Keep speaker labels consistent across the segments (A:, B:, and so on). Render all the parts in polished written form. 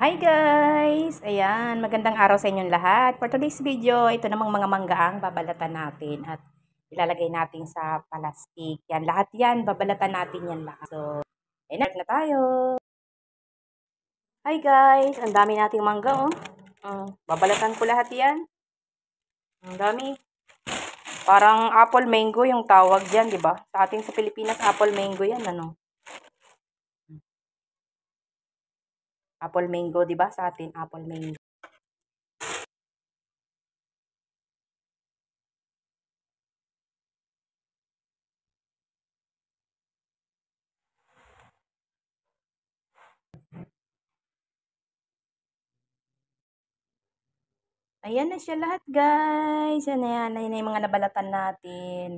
A: Hi guys! Ayan, magandang araw sa inyong lahat. For today's video, ito namang mga mangga ang babalatan natin at ilalagay natin sa plastic. Yan, lahat yan, babalatan natin yan lahat. So, ayan na tayo. Hi guys! Ang dami nating mangga oh. Babalatan ko lahat yan. Ang dami. Parang apple mango yung tawag dyan, di ba? Sa ating sa Pilipinas, apple mango yan, ano? Apple mango, di ba? Sa atin, apple mango. Ayan na siya lahat guys. Yan na yan. Ayan na yung mga nabalatan natin.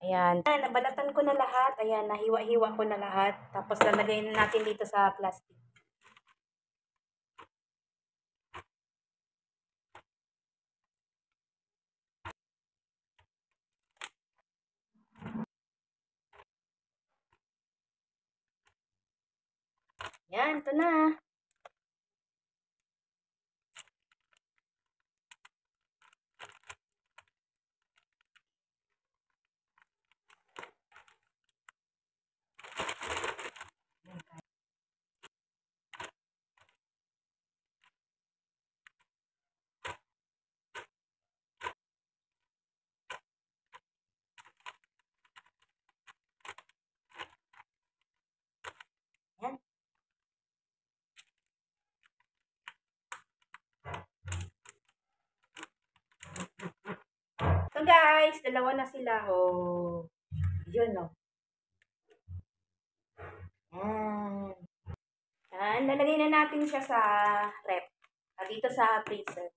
A: Ayan. Ayan, nabalatan ko na lahat. Ayan, nahiwa-hiwa ko na lahat. Tapos lalagay na natin dito sa plastic. Ayan, ito na. Ayan. So guys, dalawa na sila. Oh. Yun oh. Ayan. Ayan, lalagay na natin siya sa rep. Dito sa freezer.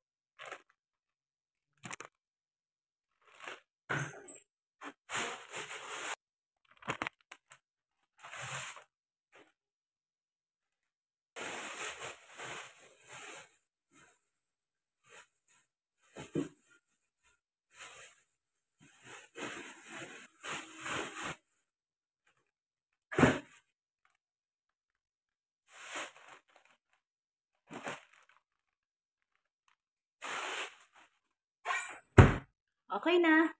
A: Okay na.